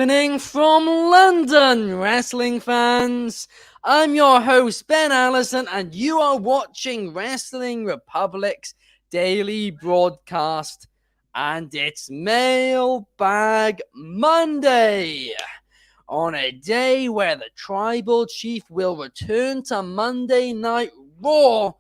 evening from London, wrestling fans. I'm your host, Ben Allison, and you are watching Wrestling Republic's daily broadcast, and it's Mailbag Monday. On a day where the Tribal Chief will return to Monday Night Raw,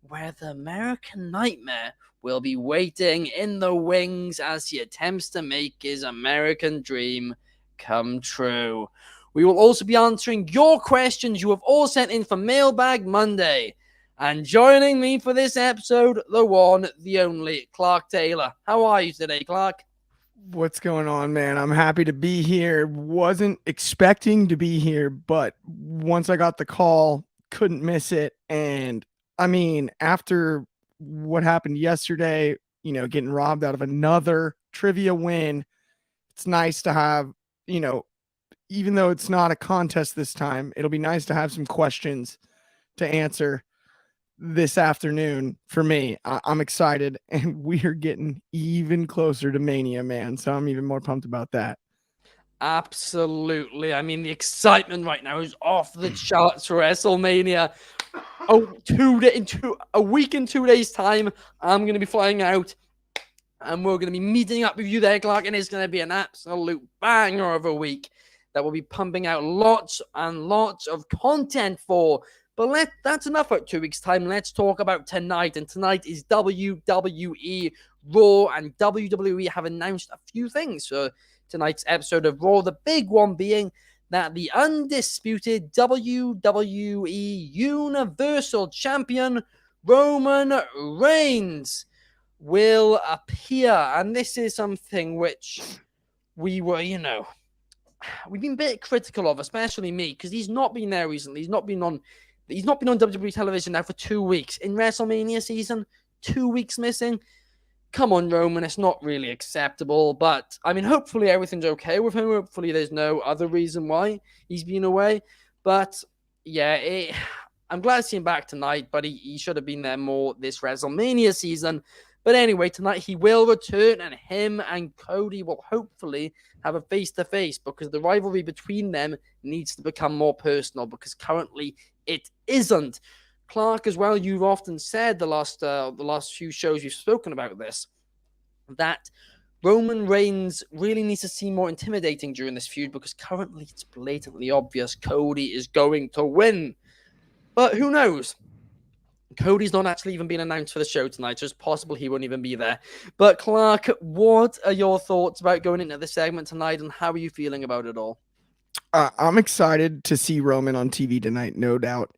where the American Nightmare will be waiting in the wings as he attempts to make his American dream come true. We will also be answering your questions you have all sent in for Mailbag Monday. And joining me for this episode, the one, the only, Clark Taylor. How are you today, Clark? What's going on, man? I'm happy to be here. Wasn't expecting to be here, but once I got the call, couldn't miss it. And I mean, after what happened yesterday, getting robbed out of another trivia win, it's nice to have, even though it's not a contest this time, it'll be nice to have some questions to answer this afternoon for me. I'm excited, and we are getting even closer to Mania, man. So I'm even more pumped about that. Absolutely. I mean, the excitement right now is off the charts for WrestleMania. A week and 2 days time, I'm going to be flying out, and we're going to be meeting up with you there, Clark, and it's going to be an absolute banger of a week that we'll be pumping out lots and lots of content for. But that's enough about 2 weeks' time. Let's talk about tonight. And tonight is WWE Raw, and WWE have announced a few things for tonight's episode of Raw. The big one being that the undisputed WWE Universal Champion Roman Reigns will appear. And this is something which we were, we've been a bit critical of, especially me, because he's not been there recently. He's not been on WWE television now for 2 weeks. In WrestleMania season, 2 weeks missing. Come on, Roman, it's not really acceptable. But, I mean, hopefully everything's okay with him. Hopefully there's no other reason why he's been away. But, yeah, I'm glad to see him back tonight, but he should have been there more this WrestleMania season. But anyway, tonight he will return, and him and Cody will hopefully have a face-to-face, because the rivalry between them needs to become more personal, because currently it isn't. Clark, as well, you've often said the last few shows you've spoken about this, that Roman Reigns really needs to seem more intimidating during this feud, because currently it's blatantly obvious Cody is going to win. But who knows? Cody's not actually even been announced for the show tonight, so it's possible he won't even be there. But Clark, what are your thoughts about going into the segment tonight, and how are you feeling about it all? I'm excited to see Roman on TV tonight, no doubt.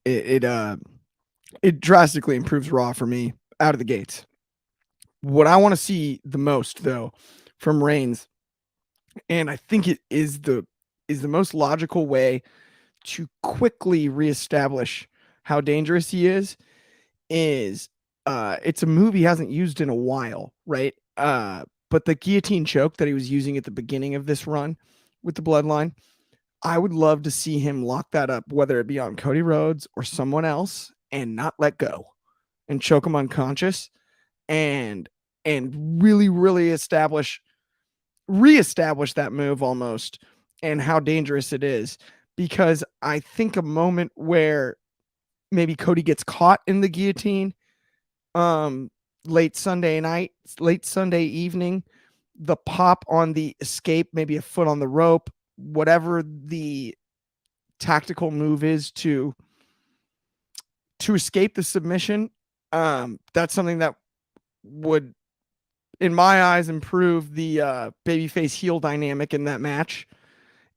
It drastically improves Raw for me out of the gates. What I want to see the most, though, from Reigns, and I think it is the most logical way to quickly reestablish how dangerous he is it's a move he hasn't used in a while, right? But the guillotine choke that he was using at the beginning of this run with the Bloodline, I would love to see him lock that up, whether it be on Cody Rhodes or someone else, and not let go and choke him unconscious and really, really reestablish that move almost, and how dangerous it is. Because I think a moment where maybe Cody gets caught in the guillotine late Sunday evening, the pop on the escape, maybe a foot on the rope, whatever the tactical move is to escape the submission, that's something that would, in my eyes, improve the babyface heel dynamic in that match,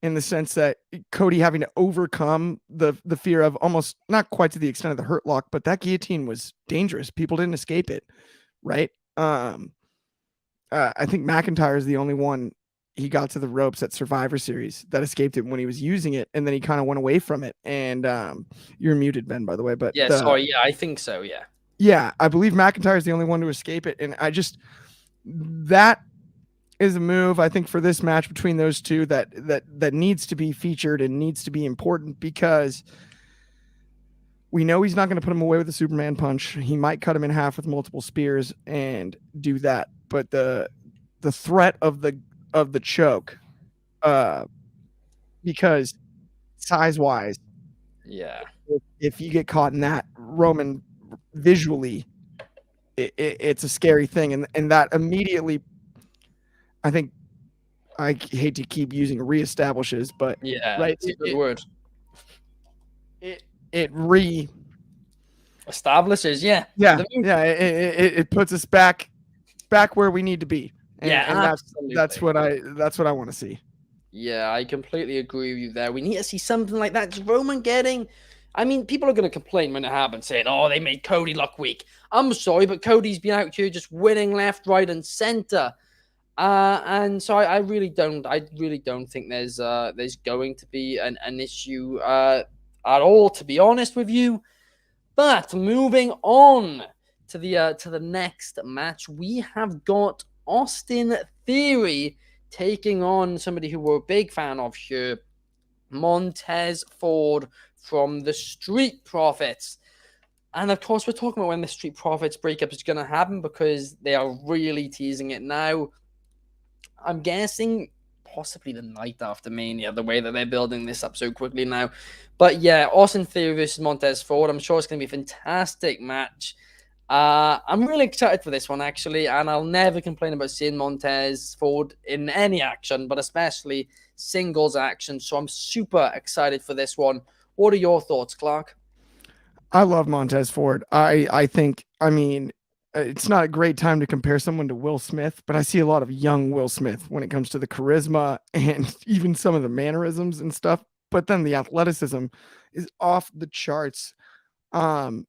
in the sense that Cody having to overcome the fear of, almost not quite to the extent of the hurt lock, but that guillotine was dangerous. People didn't escape it, right? I think McIntyre is the only one he got to the ropes at Survivor Series that escaped it when he was using it, and then he kind of went away from it. And you're muted, Ben, by the way. But yeah, sorry, yeah, I think so, yeah. Yeah, I believe McIntyre is the only one to escape it, and that is a move, I think, for this match between those two that needs to be featured and needs to be important, because we know he's not going to put him away with a Superman punch. He might cut him in half with multiple spears and do that, but the threat of the choke because size-wise, Yeah. if you get caught in that, Roman visually, it's a scary thing, and that immediately, I think, I hate to keep using reestablishes, but Yeah, right, it's a good word. it it re Establishes, yeah. yeah, The move. yeah, it puts us back where we need to be, Yeah, and absolutely. that's what I want to see. Yeah, I completely agree with you there. We need to see something like that. Just Roman getting. I mean, people are going to complain when it happens, saying, "Oh, they made Cody look weak." I'm sorry, but Cody's been out here just winning left, right, and center. And so I really don't. I really don't think there's going to be an issue at all. To be honest with you. But moving on to the next match, we have got Austin Theory taking on somebody who we're a big fan of here, Montez Ford from the Street Profits. And of course, we're talking about when the Street Profits breakup is going to happen because they are really teasing it now. I'm guessing possibly the night after Mania, the way that they're building this up so quickly now. But yeah, Austin Theory versus Montez Ford. I'm sure it's going to be a fantastic match. I'm really excited for this one, actually, and I'll never complain about seeing Montez Ford in any action, but especially singles action. So I'm super excited for this one. What are your thoughts, Clark? I love Montez Ford. I think, I mean, it's not a great time to compare someone to Will Smith, but I see a lot of young Will Smith when it comes to the charisma and even some of the mannerisms and stuff. But then the athleticism is off the charts. Um,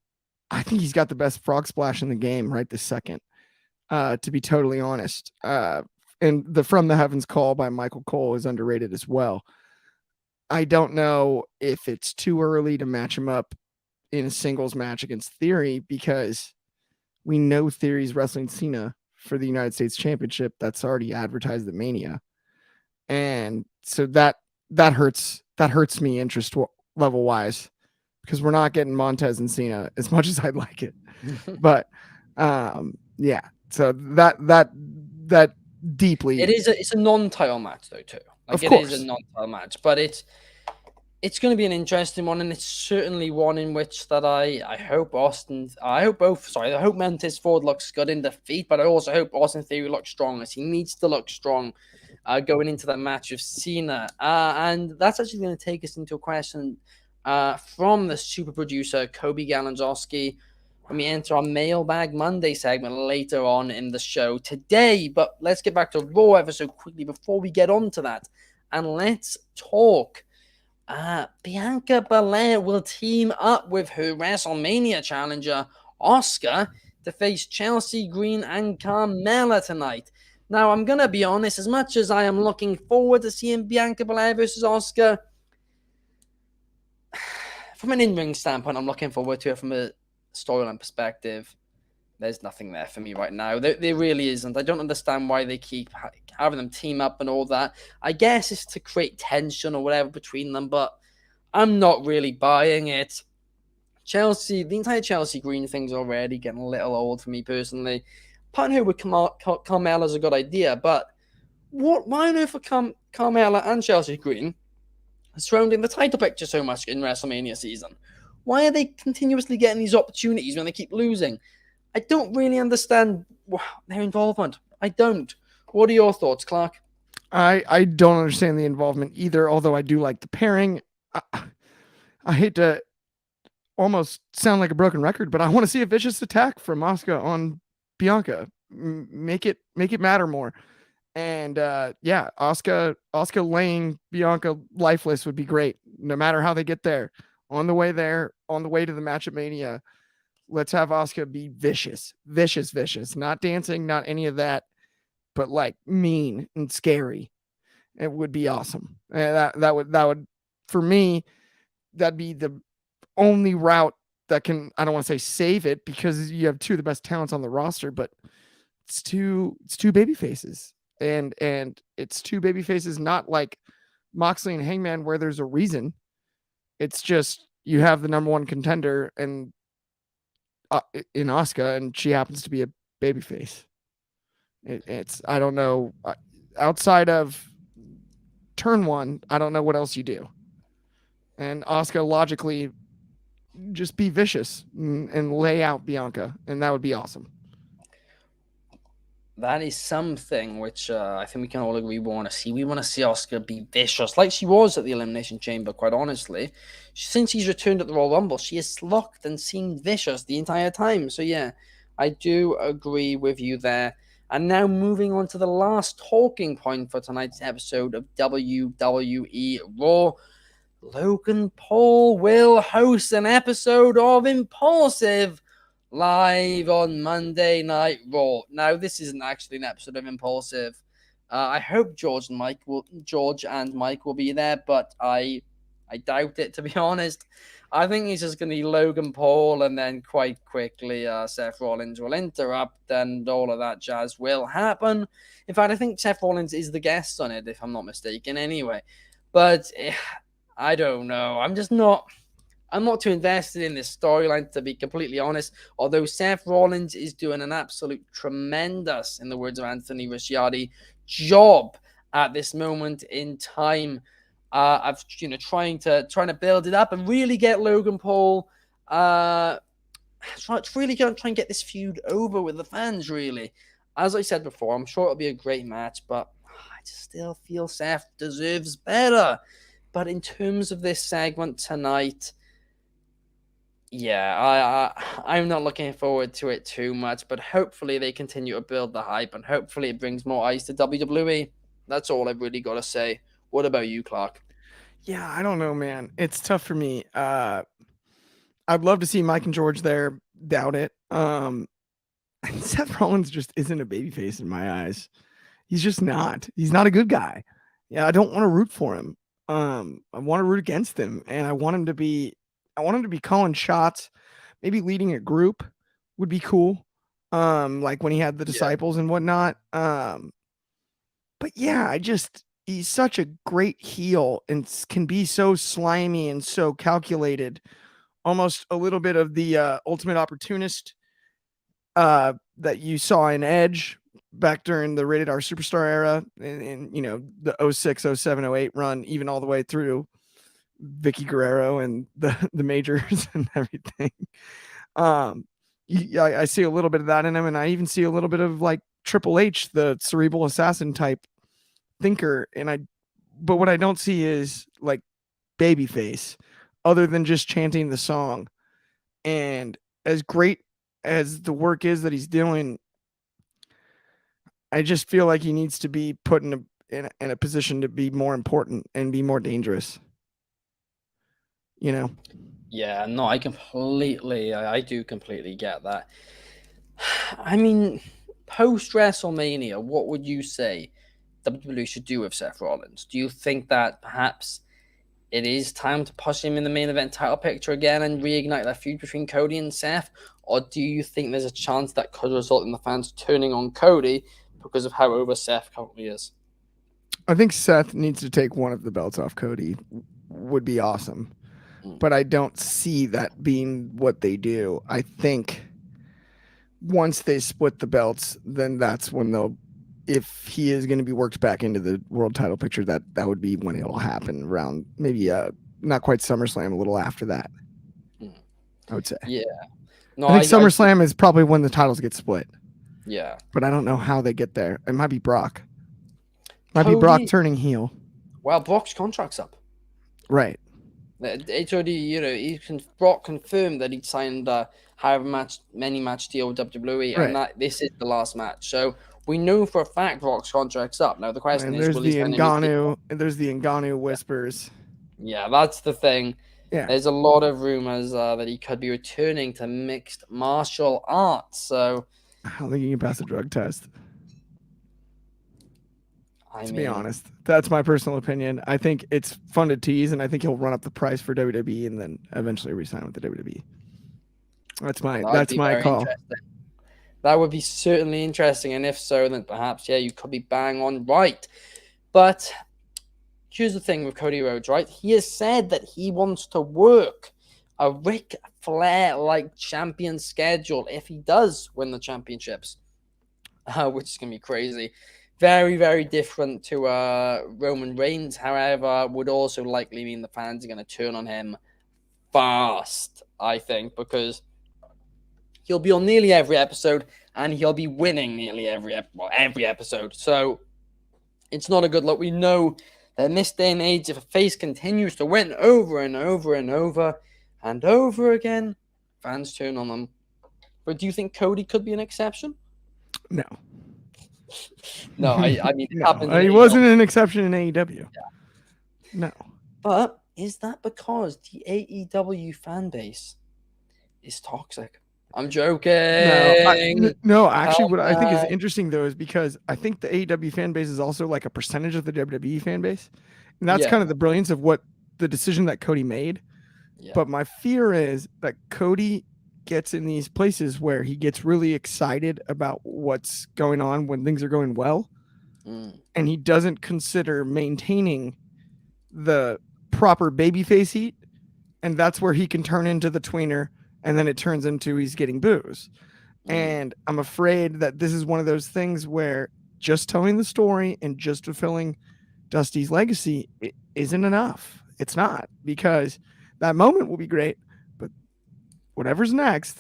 I think he's got the best frog splash in the game right this second. To be totally honest, and the From the Heavens Call by Michael Cole is underrated as well. I don't know if it's too early to match him up in a singles match against Theory because we know Theory's wrestling Cena for the United States Championship. That's already advertised at Mania, and so that hurts me interest level wise because we're not getting Montez and Cena as much as I'd like it. But yeah, so that deeply, It's a non-title match though too. Like of it is a course. non-title match, but it's going to be an interesting one, and it's certainly one in which that I hope Montez Ford looks good in defeat, but I also hope Austin Theory looks strong as he needs to look strong going into that match with Cena. And that's actually going to take us into a question from the super producer Kobe Galanzowski when we enter our Mailbag Monday segment later on in the show today. But let's get back to Raw ever so quickly before we get on to that, and let's talk. Bianca Belair will team up with her WrestleMania challenger, Asuka, to face Chelsea Green and Carmella tonight. Now, I'm going to be honest, as much as I am looking forward to seeing Bianca Belair versus Asuka, from an in-ring standpoint, I'm looking forward to it from a storyline perspective. There's nothing there for me right now. There really isn't. I don't understand why they keep having them team up and all that. I guess it's to create tension or whatever between them, but I'm not really buying it. The entire Chelsea Green thing's already getting a little old for me personally. Putting her with Carmella is a good idea, but why on earth are Carmella and Chelsea Green surrounding the title picture so much in WrestleMania season? Why are they continuously getting these opportunities when they keep losing? I don't really understand their involvement. I don't. What are your thoughts, Clark? I don't understand the involvement either, although I do like the pairing. I hate to almost sound like a broken record, but I want to see a vicious attack from Asuka on Bianca. Make it matter more. And yeah, Asuka laying Bianca lifeless would be great. No matter how they get there, on the way to the match at Mania, let's have Asuka be vicious, not dancing, not any of that, but like mean and scary. It would be awesome. That would for me, that'd be the only route that can, I don't want to say save it because you have two of the best talents on the roster, but it's two baby faces. And it's two baby faces, not like Moxley and Hangman where there's a reason. It's just you have the number one contender and in Asuka, and she happens to be a baby face. It's I don't know outside of turn one, I don't know what else you do. And Asuka logically just be vicious and lay out Bianca, and that would be awesome. That is something which I think we can all agree we want to see. We want to see Asuka be vicious, like she was at the Elimination Chamber, quite honestly. Since she's returned at the Royal Rumble, she has looked and seemed vicious the entire time. So, yeah, I do agree with you there. And now moving on to the last talking point for tonight's episode of WWE Raw. Logan Paul will host an episode of Impulsive live on Monday Night Raw. Now, this isn't actually an episode of Impulsive. I hope George and Mike will be there, but I doubt it, to be honest. I think he's just going to be Logan Paul, and then quite quickly Seth Rollins will interrupt, and all of that jazz will happen. In fact, I think Seth Rollins is the guest on it, if I'm not mistaken, anyway. But I don't know. I'm not too invested in this storyline, to be completely honest. Although Seth Rollins is doing an absolute tremendous, in the words of Anthony Ricciardi, job at this moment in time of trying to build it up and really get Logan Paul try and get this feud over with the fans. Really, as I said before, I'm sure it'll be a great match, but I just still feel Seth deserves better. But in terms of this segment tonight, yeah, I'm not looking forward to it too much, but hopefully they continue to build the hype, and hopefully it brings more eyes to WWE. That's all I've really got to say. What about you, Clark? Yeah, I don't know, man. It's tough for me. I'd love to see Mike and George there. Doubt it. Seth Rollins just isn't a babyface in my eyes. He's just not. He's not a good guy. Yeah, I don't want to root for him. I want to root against him, and I want him to be calling shots, maybe leading a group would be cool. Like when he had the disciples and whatnot. But yeah, he's such a great heel and can be so slimy and so calculated, almost a little bit of the ultimate opportunist that you saw in Edge back during the Rated R Superstar era, and the 06, 07, 08 run, even all the way through Vicky Guerrero and the majors and everything. I see a little bit of that in him, and I even see a little bit of like Triple H, the cerebral assassin type thinker. But what I don't see is like babyface, other than just chanting the song. And as great as the work is that he's doing, I just feel like he needs to be put in a position to be more important and be more dangerous. Yeah, no, I do completely get that. I mean, post WrestleMania, what would you say WWE should do with Seth Rollins? Do you think that perhaps it is time to push him in the main event title picture again and reignite that feud between Cody and Seth? Or do you think there's a chance that could result in the fans turning on Cody because of how over Seth currently is? I think Seth needs to take one of the belts off Cody. Would be awesome. But I don't see that being what they do. I think once they split the belts, then that's when if he is going to be worked back into the world title picture, that would be when it'll happen, around maybe not quite SummerSlam, a little after that. I would say. Yeah. No, I think SummerSlam is probably when the titles get split. Yeah. But I don't know how they get there. It might be Brock. Might be Brock turning heel. Well, Brock's contract's up. Right. It's already, Brock confirmed that he'd signed many match deal with WWE, right, and that this is the last match. So we know for a fact Brock's contract's up. Now the question is, will he sign there's the Ngannou whispers. Yeah, that's the thing. Yeah. There's a lot of rumors that he could be returning to mixed martial arts. So I don't think he can pass a drug test. To be honest, that's my personal opinion. I think it's fun to tease, and I think he'll run up the price for WWE and then eventually resign with the WWE. That's my call. That would be certainly interesting, and if so, then perhaps you could be bang on right. But here's the thing with Cody Rhodes, right? He has said that he wants to work a Ric Flair-like champion schedule if he does win the championships, which is gonna be crazy. Very, very different to Roman Reigns. However, would also likely mean the fans are going to turn on him fast, I think, because he'll be on nearly every episode and he'll be winning nearly every episode. So it's not a good look. We know that in this day and age, if a face continues to win over and over and over and over again, fans turn on them. But do you think Cody could be an exception? No. No, I mean, it no, happened in he AEW. wasn't an exception in AEW. Yeah. No. But is that because the AEW fan base is toxic? I'm joking. No, actually, what I think is interesting though is because I think the AEW fan base is also like a percentage of the WWE fan base, and that's kind of the brilliance of what the decision that Cody made. Yeah. But my fear is that Cody gets in these places where he gets really excited about what's going on when things are going well, and he doesn't consider maintaining the proper babyface heat, and that's where he can turn into the tweener. And then it turns into he's getting boos. And I'm afraid that this is one of those things where just telling the story and just fulfilling Dusty's legacy isn't enough. It's not, because that moment will be great, but whatever's next,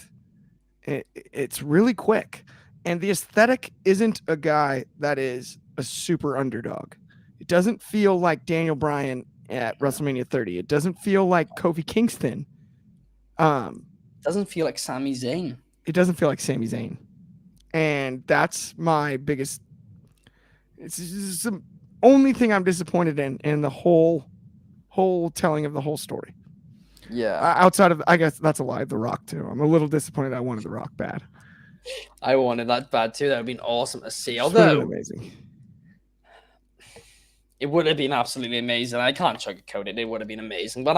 it's really quick. And the aesthetic isn't a guy that is a super underdog. It doesn't feel like Daniel Bryan at WrestleMania 30. It doesn't feel like Kofi Kingston. Doesn't feel like Sami Zayn. It doesn't feel like Sami Zayn. And that's my biggest... It's the only thing I'm disappointed in the whole telling of the whole story. Yeah. Outside of... I guess that's a lie. The Rock, too. I'm a little disappointed I wanted The Rock bad. I wanted that bad, too. That would have been awesome to see. Although... amazing. It would have been absolutely amazing. I can't sugarcoat it. It would have been amazing. But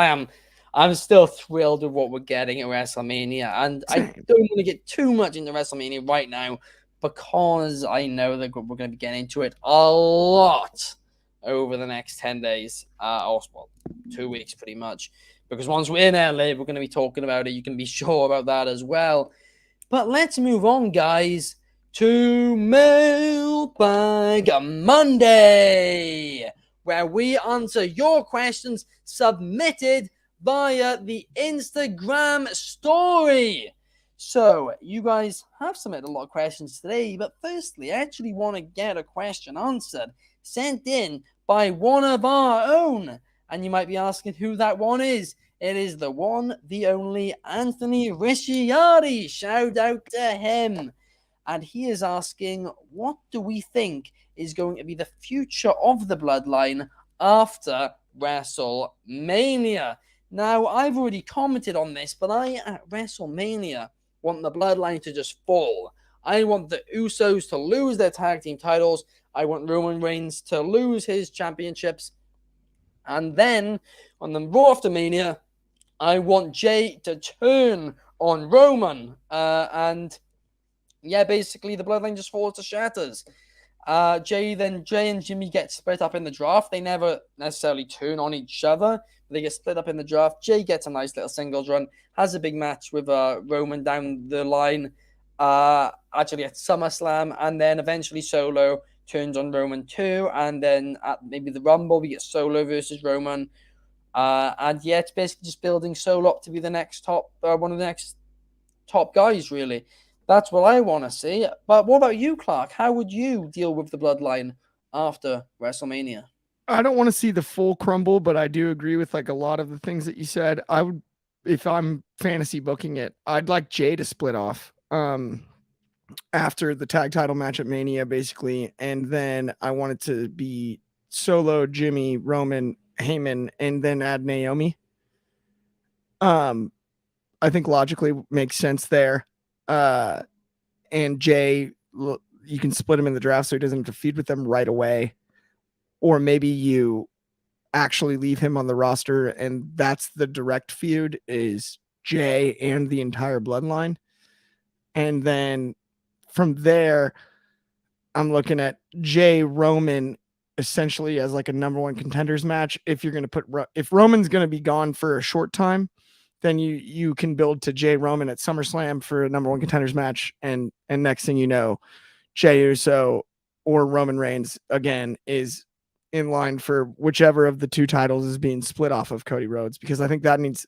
I'm still thrilled with what we're getting at WrestleMania. And I don't want to get too much into WrestleMania right now because I know that we're going to be getting into it a lot over the next 10 days. Or 2 weeks pretty much. Because once we're in LA, we're going to be talking about it. You can be sure about that as well. But let's move on, guys, to Mailbag Monday, where we answer your questions submitted via the Instagram story. So you guys have submitted a lot of questions today, but firstly, I actually want to get a question answered sent in by one of our own. And you might be asking who that one is. It is the one, the only Anthony Ricciardi. Shout out to him. And he is asking, what do we think is going to be the future of the Bloodline after WrestleMania? Now, I've already commented on this, but I, at WrestleMania, want the Bloodline to just fall. I want the Usos to lose their tag team titles. I want Roman Reigns to lose his championships. And then, on the Raw after Mania, I want Jay to turn on Roman. Yeah, basically, the Bloodline just falls to shatters. Jay and Jimmy get split up in the draft. They never necessarily turn on each other. They get split up in the draft. Jay gets a nice little singles run, has a big match with Roman down the line, actually at SummerSlam, and then eventually Solo turns on Roman too, and then at maybe the Rumble, we get Solo versus Roman. And yeah, it's basically just building Solo up to be the next one of the next top guys, really. That's what I want to see. But what about you, Clark? How would you deal with the Bloodline after WrestleMania? I don't want to see the full crumble, but I do agree with like a lot of the things that you said. I would, if I'm fantasy booking it, I'd like Jay to split off after the tag title match at Mania, basically. And then I want it to be Solo, Jimmy, Roman, Heyman, and then add Naomi. I think logically makes sense there. And Jay, you can split him in the draft so he doesn't have to feud with them right away. Or maybe you actually leave him on the roster and that's the direct feud is Jay and the entire Bloodline. And then from there, I'm looking at Jay Roman essentially as like a number one contenders match. If you're going to put, if Roman's going to be gone for a short time, then you can build to Jay Roman at SummerSlam for a number one contenders match. And next thing you know, Jey Uso or Roman Reigns again is in line for whichever of the two titles is being split off of Cody Rhodes, because I think that needs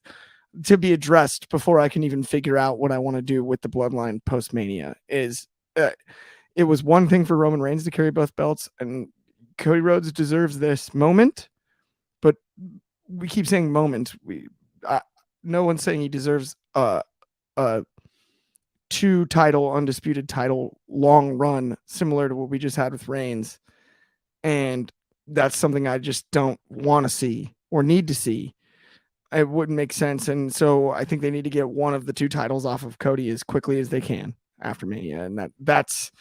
to be addressed before I can even figure out what I want to do with the bloodline post Mania. It was one thing for Roman Reigns to carry both belts, and Cody Rhodes deserves this moment, but we keep saying moment. No one's saying he deserves a two title undisputed title long run similar to what we just had with Reigns, and that's something I just don't want to see or need to see. It wouldn't make sense, and so I think they need to get one of the two titles off of Cody as quickly as they can after Mania, and that's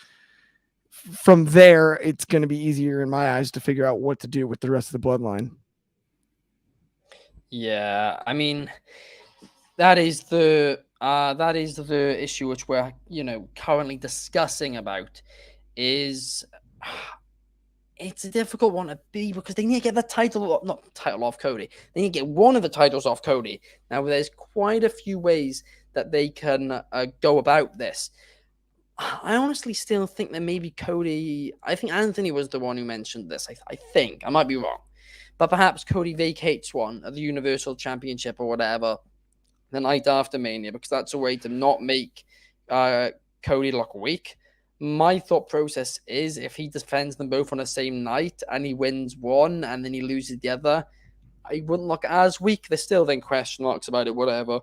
from there. It's going to be easier in my eyes to figure out what to do with the rest of the bloodline. Yeah, I mean, that is the issue which we're currently discussing about. Is it's a difficult one to be, because they need to get the not title off Cody. They need to get one of the titles off Cody. Now, there's quite a few ways that they can go about this. I honestly still think that maybe Cody, I think Anthony was the one who mentioned this. I think, I might be wrong. But perhaps Cody vacates one of the Universal Championship or whatever the night after Mania, because that's a way to not make Cody look weak. My thought process is, if he defends them both on the same night and he wins one and then he loses the other, I wouldn't look as weak. There's still then question marks about it, whatever.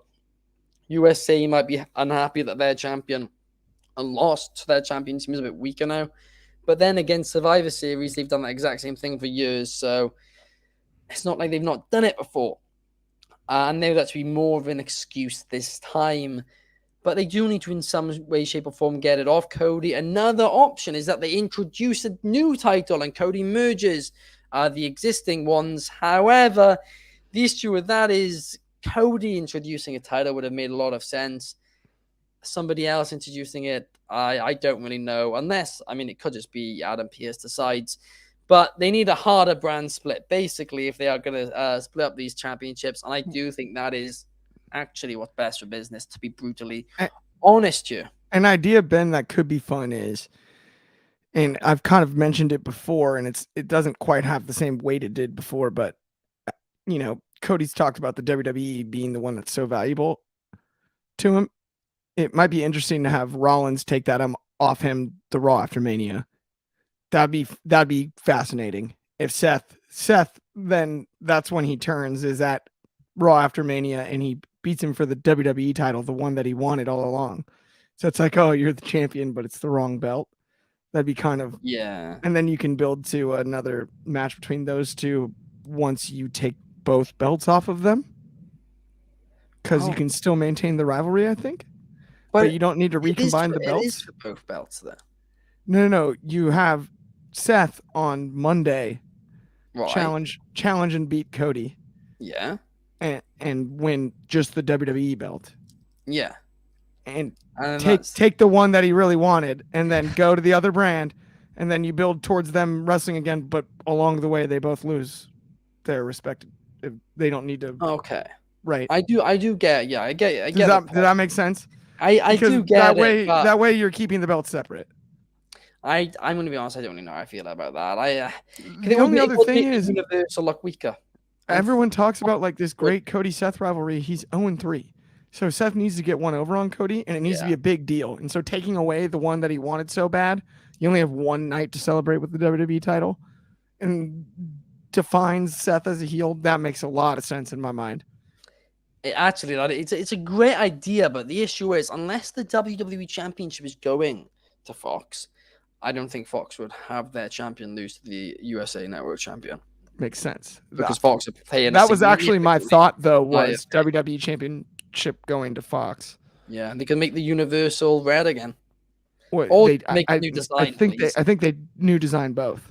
USA might be unhappy that their champion and lost to their champion, seems a bit weaker now. But then again, Survivor Series, they've done the exact same thing for years, so it's not like they've not done it before. I know that to be more of an excuse this time, but they do need to, in some way, shape, or form, get it off Cody. Another option is that they introduce a new title and Cody merges the existing ones. However, the issue with that is Cody introducing a title would have made a lot of sense. Somebody else introducing it, I don't really know. Unless, I mean, it could just be Adam Pearce decides. But they need a harder brand split, basically, if they are going to split up these championships. And I do think that is actually what's best for business, to be brutally honest here. An idea, Ben, that could be fun is, and I've kind of mentioned it before, and it doesn't quite have the same weight it did before, but, Cody's talked about the WWE being the one that's so valuable to him. It might be interesting to have Rollins take that off him the Raw after Mania. That'd be fascinating. If Seth, then that's when he turns, is at Raw after Mania, and he beats him for the WWE title, the one that he wanted all along. So it's like, oh, you're the champion, but it's the wrong belt. That'd be kind of, yeah. And then you can build to another match between those two once you take both belts off of them, because you can still maintain the rivalry, I think. But you don't need to recombine the belts. It is for both belts, though. No. You have Seth on Monday challenge and beat Cody. Yeah. And win just the WWE belt. Yeah. And take the one that he really wanted, and then go to the other brand, and then you build towards them wrestling again, but along the way they both lose their respective. They don't need to. Okay. Right. I do get. Yeah, I get. Does that make sense? I do get it. That way you're keeping the belts separate. I'm going to be honest. I don't really know how I feel about that. The only other thing is Universal look weaker. Everyone talks about like this great Cody Seth rivalry. He's 0-3. So Seth needs to get one over on Cody, and it needs to be a big deal. And so taking away the one that he wanted so bad, you only have one night to celebrate with the WWE title, and defines Seth as a heel. That makes a lot of sense in my mind. It's a great idea, but the issue is, unless the WWE Championship is going to Fox, I don't think Fox would have their champion lose to the USA Network champion. Makes sense. Because Fox are paying. That was actually my thought, though, was WWE Championship going to Fox. Yeah, they can make the Universal red again. What, or make a new design. I think they new design both.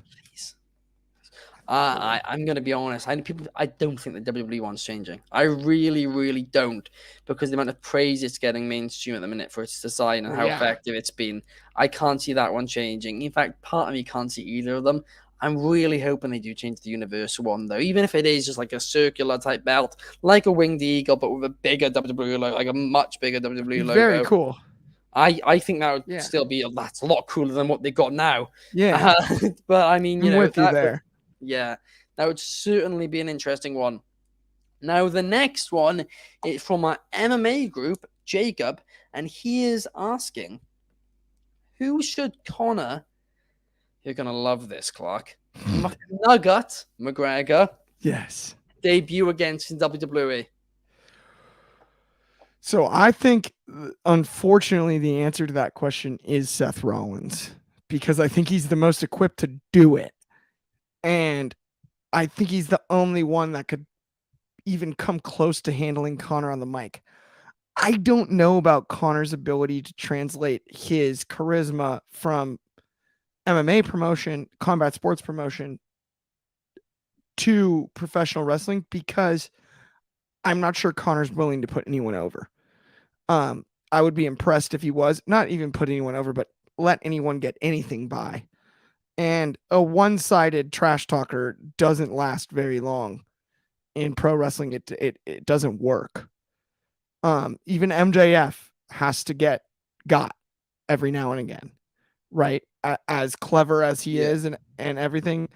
I'm going to be honest. I don't think the WWE one's changing. I really, really don't, because the amount of praise it's getting mainstream at the minute for its design and how effective it's been. I can't see that one changing. In fact, part of me can't see either of them. I'm really hoping they do change the Universal one, though, even if it is just like a circular type belt, like a winged eagle, but with a bigger WWE logo, like a much bigger WWE logo. Very cool. I think that would Yeah. still be that's a lot cooler than what they got now. Yeah. But I mean, I'm with you that there. that would certainly be an interesting one. Now, the next one is from our MMA group, Jacob, and he is asking, who should Conor, you're going to love this, Clark, McNugget McGregor Yes. debut against in WWE? So I think, unfortunately, the answer to that question is Seth Rollins, because I think he's the most equipped to do it. And I think he's the only one that could even come close to handling Conor on the mic. I don't know about Conor's ability to translate his charisma from MMA promotion, combat sports promotion, to professional wrestling, because I'm not sure Conor's willing to put anyone over. I would be impressed if he was, not even put anyone over, but let anyone get anything by. And a one-sided trash talker doesn't last very long in pro wrestling. It doesn't work. Even MJF has to get got every now and again, right? As clever as he is and everything.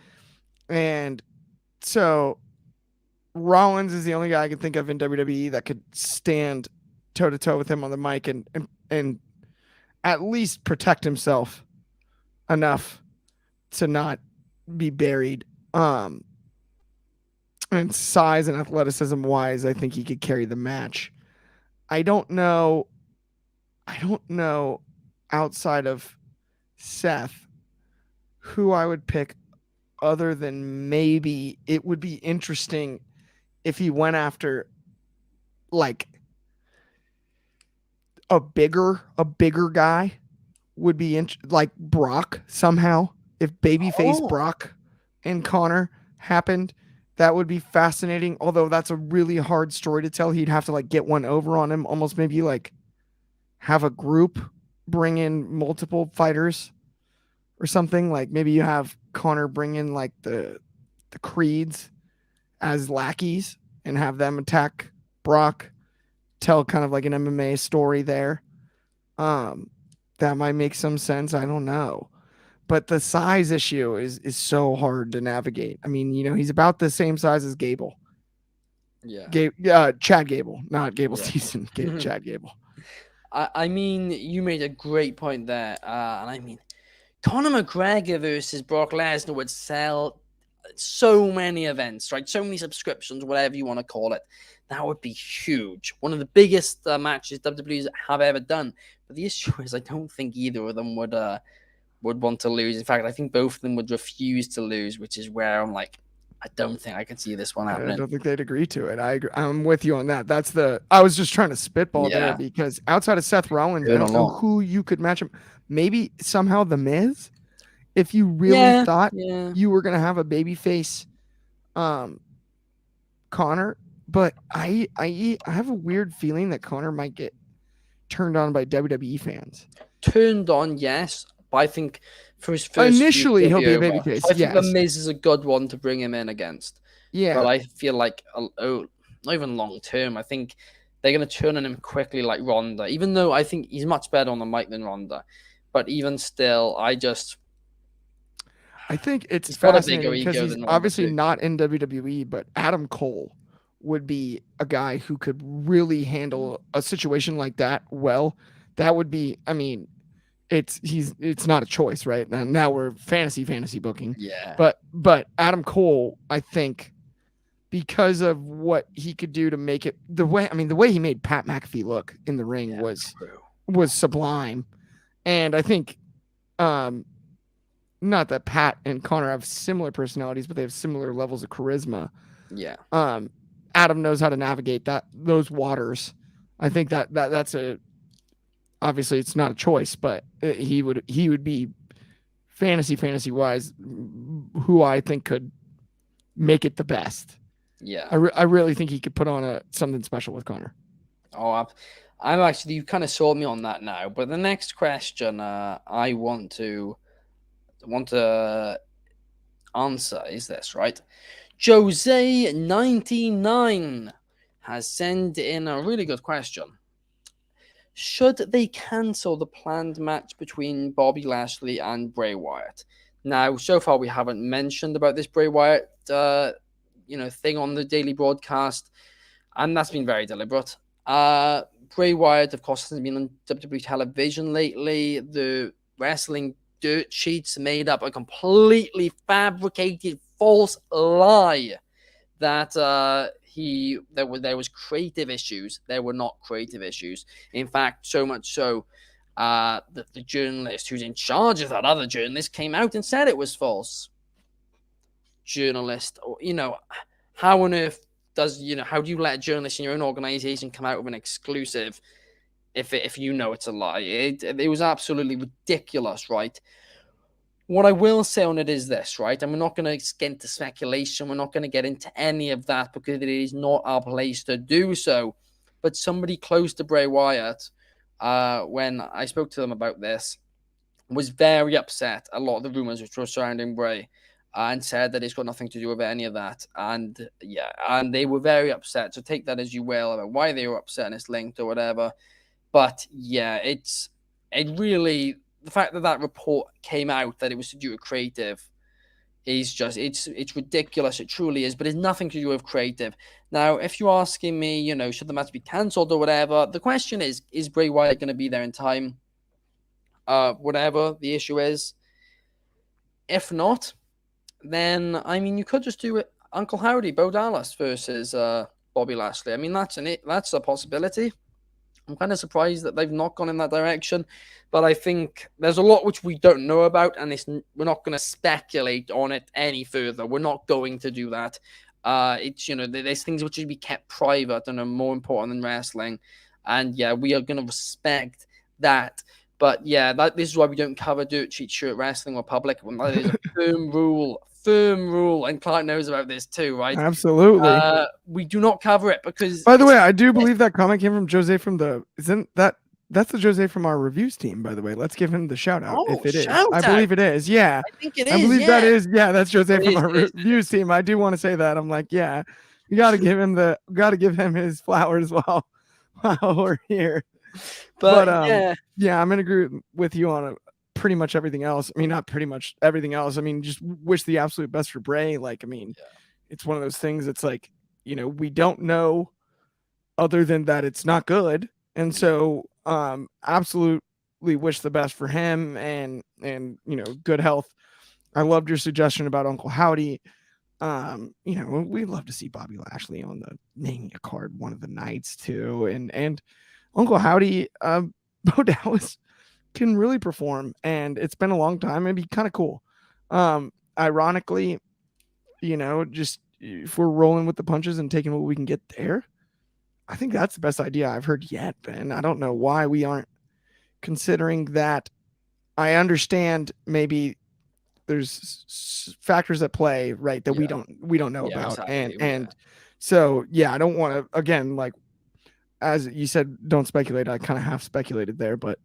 And so Rollins is the only guy I can think of in WWE that could stand toe to toe with him on the mic and at least protect himself enough to not be buried. And size and athleticism wise, I think he could carry the match. I don't know outside of Seth who I would pick, other than maybe it would be interesting if he went after like a bigger guy. Would be like Brock somehow. If babyface Brock and Conor happened, that would be fascinating. Although that's a really hard story to tell. He'd have to like get one over on him, almost maybe like have a group bring in multiple fighters or something. Like maybe you have Conor bring in like the Creeds as lackeys and have them attack Brock, tell kind of like an MMA story there. That might make some sense. I don't know. But the size issue is so hard to navigate. I mean, he's about the same size as Gable. Chad Gable, not Gable Stevenson. Chad Gable. I mean, you made a great point there. And I mean, Conor McGregor versus Brock Lesnar would sell so many events, right? So many subscriptions, whatever you want to call it. That would be huge. One of the biggest matches WWE have ever done. But the issue is, I don't think either of them would want to lose. In fact, I think both of them would refuse to lose, which is where I'm like, I don't think I can see this one happening. I don't think they'd agree to it. I'm with you on that. I was just trying to spitball there, because outside of Seth Rollins, I don't know who you could match him. Maybe somehow The Miz, if you really thought you were going to have a babyface Conor. But I have a weird feeling that Conor might get turned on by WWE fans. Turned on, yes. But I think for his first initially he'll be a babyface. I think The Miz is a good one to bring him in against. Yeah. But I feel like, not even long term, I think they're going to turn on him quickly like Ronda, even though I think he's much better on the mic than Ronda. But even still, I think it's fascinating because he's obviously not in WWE, but Adam Cole would be a guy who could really handle a situation like that well. That would be, I mean, it's not a choice, right? Now we're fantasy booking. Yeah. But Adam Cole, I think, because of what he could do to make it the way he made Pat McAfee look in the ring was sublime. And I think not that Pat and Conor have similar personalities, but they have similar levels of charisma. Yeah. Adam knows how to navigate those waters. I think that's obviously it's not a choice, but he would be fantasy wise who I think could make it the best. Yeah. I really think he could put on something special with Conor. Oh, I'm actually, you kind of sold me on that now. But the next question I want to answer is this, right? Jose99 has sent in a really good question. Should they cancel the planned match between Bobby Lashley and Bray Wyatt? Now, so far we haven't mentioned about this Bray Wyatt, thing on the daily broadcast, and that's been very deliberate. Bray Wyatt, of course, hasn't been on WWE television lately. The wrestling dirt sheets made up a completely fabricated false lie that there was creative issues. There were not creative issues. In fact, so much so that the journalist who's in charge of that other journalist came out and said it was false. Journalist, how on earth how do you let a journalist in your own organization come out with an exclusive if it's a lie? It was absolutely ridiculous, right? What I will say on it is this, right? And we're not going to get into speculation. We're not going to get into any of that because it is not our place to do so. But somebody close to Bray Wyatt, when I spoke to them about this, was very upset. A lot of the rumors which were surrounding Bray, and said that it's got nothing to do with any of that. And they were very upset. So take that as you will about why they were upset and it's linked or whatever. But yeah, it really, the fact that report came out that it was to do with creative is just, it's ridiculous. It truly is, but it's nothing to do with creative. Now, if you're asking me, should the match be cancelled or whatever, the question is Bray Wyatt going to be there in time? Whatever the issue is. If not, then, you could just do it Uncle Howdy, Bo Dallas versus Bobby Lashley. That's a possibility. I'm kind of surprised that they've not gone in that direction, but I think there's a lot which we don't know about, and we're not going to speculate on it any further. We're not going to do that. There's things which should be kept private and are more important than wrestling, and yeah, we are going to respect that. But yeah, this is why we don't cover Dirt Sheet Shirt Wrestling or Public. That is a firm rule, and Clark knows about this too, right? Absolutely. We do not cover it because. By the way, I do believe that comment came from Jose that's the Jose from our reviews team, by the way. Let's give him the shout out if it is. I believe it is. Yeah. I think it is. I believe that is. Yeah, that's Jose from our reviews team. I do want to say that. I'm like, yeah, you got to give him his flowers while we're here. But yeah, I'm gonna agree with you on pretty much everything else. Not pretty much everything else. Just wish the absolute best for Bray. It's one of those things. It's like, we don't know other than that it's not good, and so absolutely wish the best for him and good health. I loved your suggestion about Uncle Howdy. We'd love to see Bobby Lashley on the Mania card one of the nights too, and Uncle Howdy, Bo Dallas can really perform, and it's been a long time. It'd be kind of cool. Ironically, just if we're rolling with the punches and taking what we can get there, I think that's the best idea I've heard yet, Ben. I don't know why we aren't considering that. I understand maybe there's factors at play, right, that we don't know about, exactly. and so I don't want to, again, like as you said, don't speculate. I kind of half speculated there, but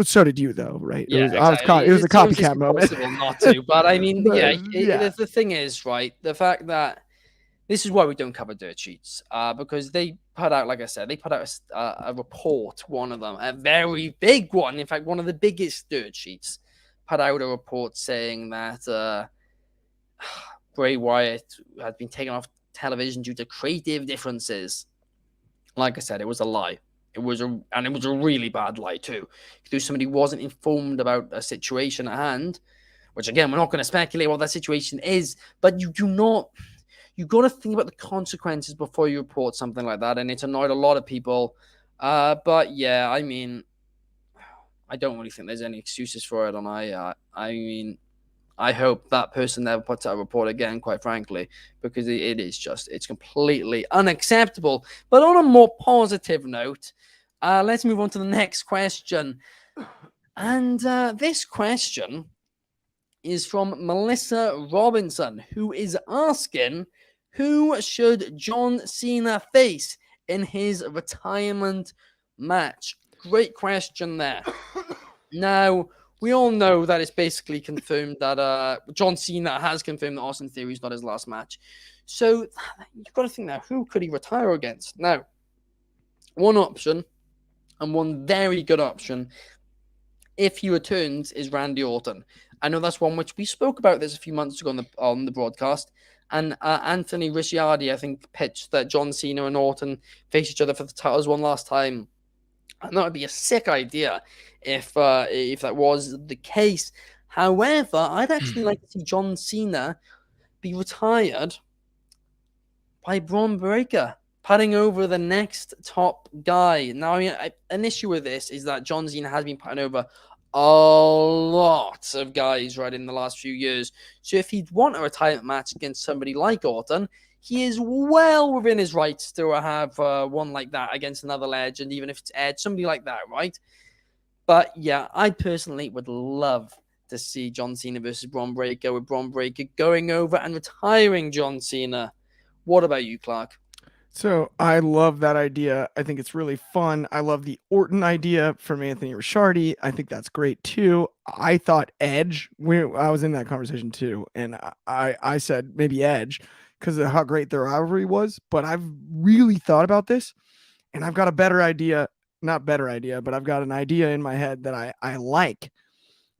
so did you though, right? Yeah, it was a copycat moment. Not to, but the thing is, right, the fact that this is why we don't cover dirt sheets, because they put out, like I said, a report, one of them, a very big one, in fact, one of the biggest dirt sheets, put out a report saying that Bray Wyatt had been taken off television due to creative differences. Like I said, it was a lie. It was a really bad lie too. Because somebody wasn't informed about a situation at hand, which again, we're not going to speculate what that situation is, but you got to think about the consequences before you report something like that, and it's annoyed a lot of people. But yeah, I don't really think there's any excuses for it, and I hope that person never puts out a report again, quite frankly, because it's completely unacceptable. But on a more positive note, let's move on to the next question. And this question is from Melissa Robinson, who is asking, who should John Cena face in his retirement match? Great question there. Now, we all know that it's basically confirmed that John Cena has confirmed that Austin Theory is not his last match. So you've got to think now, who could he retire against? Now, one option And one very good option, if he returns, is Randy Orton. I know that's one which we spoke about this a few months ago on the broadcast. And Anthony Ricciardi, I think, pitched that John Cena and Orton face each other for the titles one last time. And that would be a sick idea if that was the case. However, I'd actually like to see John Cena be retired by Braun Breaker, putting over the next top guy. Now, I mean, an issue with this is that John Cena has been putting over a lot of guys right in the last few years. So if he'd want a retirement match against somebody like Orton, he is well within his rights to have one like that against another legend, even if it's Edge, somebody like that, right? But yeah, I personally would love to see John Cena versus Braun Breaker, with Braun Breaker going over and retiring John Cena. What about you, Clark? So I love that idea. I think it's really fun. I love the Orton idea from Anthony Ricciardi. I think that's great too. I thought Edge. I was in that conversation too, and I said maybe Edge because of how great their rivalry was. But I've really thought about this, and I've got a better idea. Not better idea, but I've got an idea in my head that I like.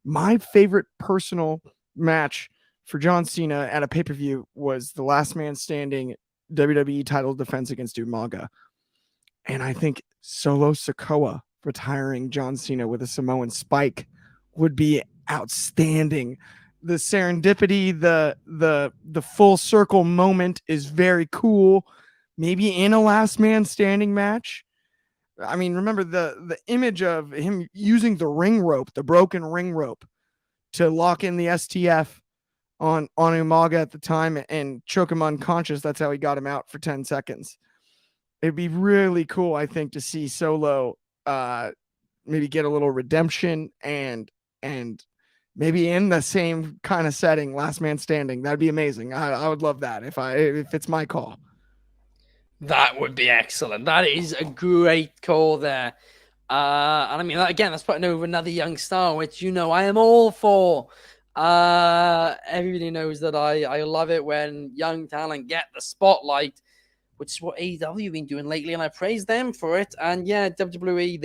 My favorite personal match for John Cena at a pay-per-view was the Last Man Standing WWE title defense against Umaga. And I think Solo Sikoa retiring John Cena with a Samoan spike would be outstanding. The serendipity, the full circle moment is very cool. Maybe in a Last Man Standing match. I mean, remember the image of him using the ring rope, the broken ring rope, to lock in the STF on Umaga at the time and choke him unconscious. That's how he got him out for 10 seconds. It'd be really cool, I think, to see Solo maybe get a little redemption and maybe in the same kind of setting, Last Man Standing. That'd be amazing. I would love that if it's my call. That would be excellent. That is a great call there. And I mean, again, that's putting over another young star, which, you know, I am all for. Everybody knows that I love it when young talent get the spotlight, which is what AEW have been doing lately, and I praise them for it. And yeah, WWE,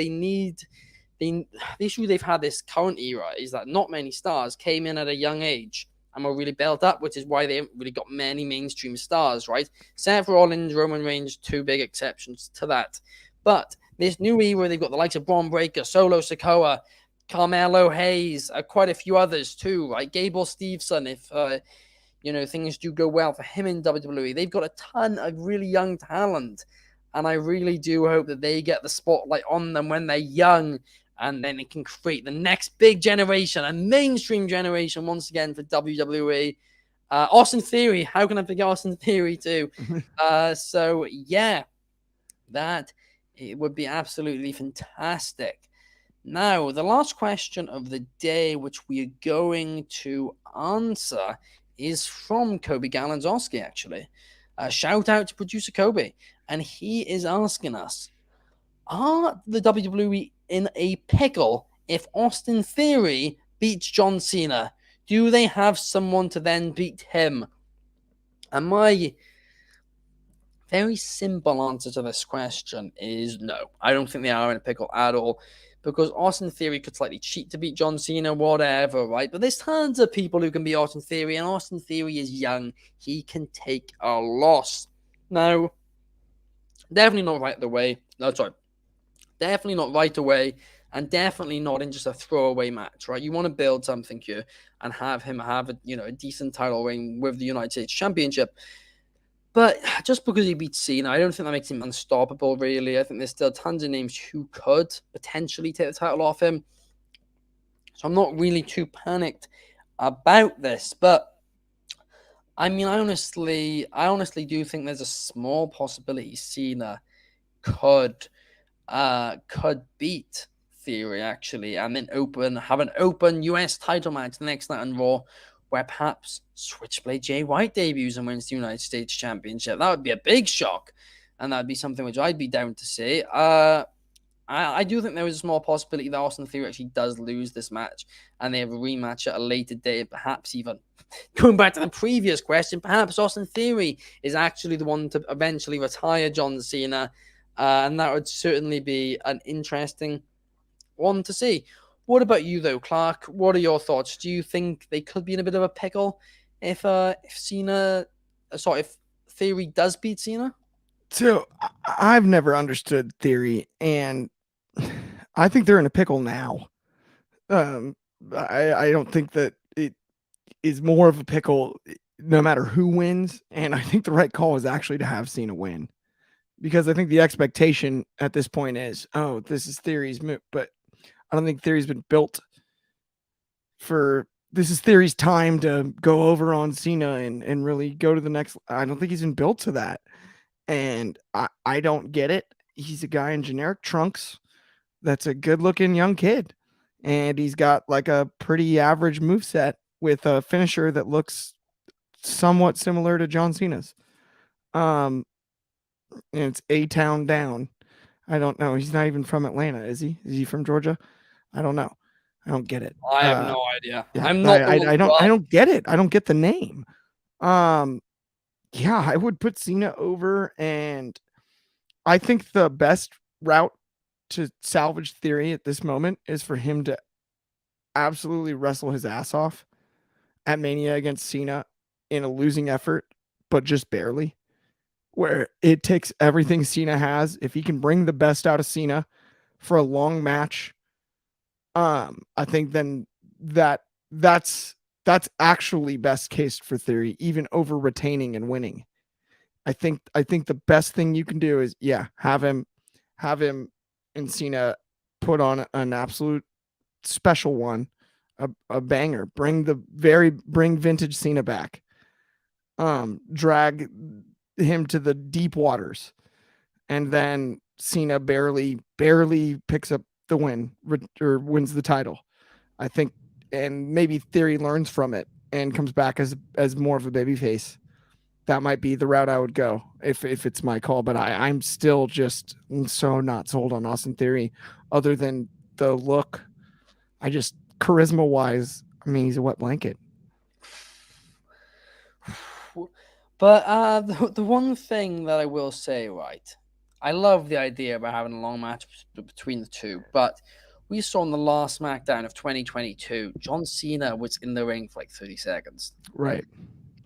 the issue they've had this current era is that not many stars came in at a young age and were really built up, which is why they haven't really got many mainstream stars, right? Seth Rollins, Roman Reigns, two big exceptions to that. But this new era, they've got the likes of Braun Breaker, Solo Sikoa, Carmelo Hayes, quite a few others too, right? Gable Steveson, if things do go well for him in WWE. They've got a ton of really young talent, and I really do hope that they get the spotlight on them when they're young, and then it can create the next big generation, a mainstream generation once again for WWE. Austin Theory, how can I forget Austin Theory too? So yeah, it would be absolutely fantastic. Now, the last question of the day, which we are going to answer, is from Kobe Galanzowski, actually. Shout out to producer Kobe. And he is asking us, are the WWE in a pickle if Austin Theory beats John Cena? Do they have someone to then beat him? And my very simple answer to this question is no. I don't think they are in a pickle at all, because Austin Theory could slightly cheat to beat John Cena, whatever, right? But there's tons of people who can beat Austin Theory, and Austin Theory is young. He can take a loss. Now, definitely not right away. Definitely not right away, and definitely not in just a throwaway match, right? You want to build something here and have him have a decent title reign with the United States Championship. But just because he beats Cena, I don't think that makes him unstoppable, really. I think there's still tons of names who could potentially take the title off him. So I'm not really too panicked about this. But, I mean, I honestly do think there's a small possibility Cena could beat Theory, actually, and then have an open US title match the next night on Raw, where perhaps Switchblade Jay White debuts and wins the United States Championship. That would be a big shock, and that would be something which I'd be down to see. I do think there is a small possibility that Austin Theory actually does lose this match, and they have a rematch at a later date, perhaps even. Going back to the previous question, perhaps Austin Theory is actually the one to eventually retire John Cena, And that would certainly be an interesting one to see. What about you though, Clark? What are your thoughts? Do you think they could be in a bit of a pickle if Cena, sorry, if Theory does beat Cena? So I've never understood Theory, and I think they're in a pickle now. Um, I don't think that it is more of a pickle no matter who wins, and I think the right call is actually to have Cena win, because I think the expectation at this point is, oh, this is Theory's move, but I don't think Theory's been built for this is Theory's time to go over on Cena and really go to the next. I don't think he's been built to that. And I don't get it. He's a guy in generic trunks that's a good looking young kid. And he's got like a pretty average move set with a finisher that looks somewhat similar to John Cena's. And it's A-Town down. I don't know. He's not even from Atlanta, is he? Is he from Georgia? I don't know. I don't get it. I have no idea. Yeah, I'm not the one I don't get it. I don't get the name. Yeah, I would put Cena over, and I think the best route to salvage Theory at this moment is for him to absolutely wrestle his ass off at Mania against Cena in a losing effort, but just barely. Where it takes everything Cena has. If he can bring the best out of Cena for a long match, I think then that's actually best case for Theory, even over retaining and winning. I think the best thing you can do is have him and Cena put on an absolute special one, a banger. Bring vintage Cena back. Drag him to the deep waters, and then Cena barely picks up the win or wins the title. I think, and maybe Theory learns from it and comes back as more of a babyface. That might be the route I would go if it's my call. But I'm still just so not sold on Austin Theory, other than the look. I just charisma wise, I mean, he's a wet blanket. But the one thing that I will say, right, I love the idea about having a long match between the two, but we saw in the last SmackDown of 2022, John Cena was in the ring for like 30 seconds. Right.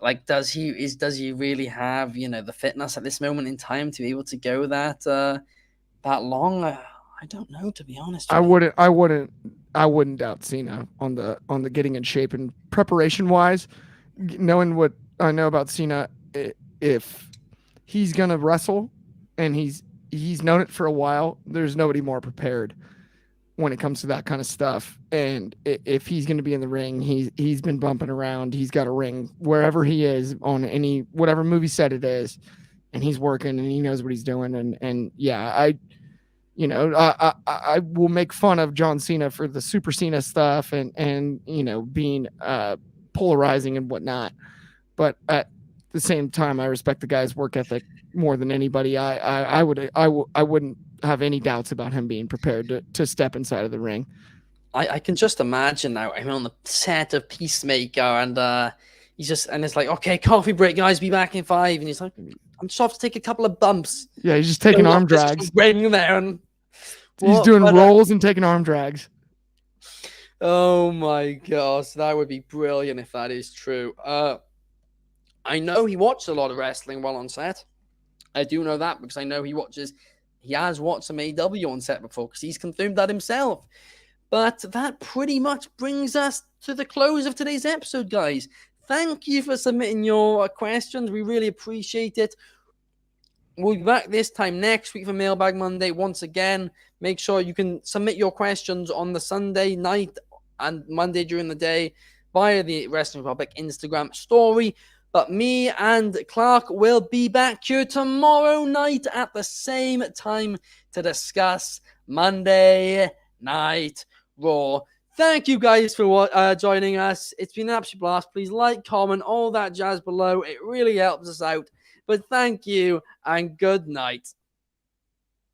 Like, does he really have, the fitness at this moment in time to be able to go that long? I don't know, to be honest. I wouldn't doubt Cena on the getting in shape and preparation wise. Knowing what I know about Cena, if he's gonna wrestle and he's known it for a while, there's nobody more prepared when it comes to that kind of stuff. And if he's going to be in the ring, he's been bumping around. He's got a ring wherever he is on whatever movie set it is, and he's working and he knows what he's doing. And yeah, I will make fun of John Cena for the Super Cena stuff and being polarizing and whatnot. But at the same time, I respect the guy's work ethic more than anybody. I wouldn't have any doubts about him being prepared to step inside of the ring. I can just imagine now. I'm on the set of Peacemaker, and it's like, okay, coffee break, guys, be back in 5. And he's like, I'm just off to take a couple of bumps. Yeah, he's just taking arm drags. Ring there, and he's doing rolls and taking arm drags. Oh my gosh, that would be brilliant if that is true. I know he watched a lot of wrestling while on set. I do know that because I know he has watched some AEW on set before because he's confirmed that himself. But that pretty much brings us to the close of today's episode, guys. Thank you for submitting your questions. We really appreciate it. We'll be back this time next week for Mailbag Monday. Once again, make sure you can submit your questions on the Sunday night and Monday during the day via the Wrestling Republic Instagram story. But me and Clark will be back here tomorrow night at the same time to discuss Monday Night Raw. Thank you guys for joining us. It's been an absolute blast. Please like, comment, all that jazz below. It really helps us out. But thank you and good night.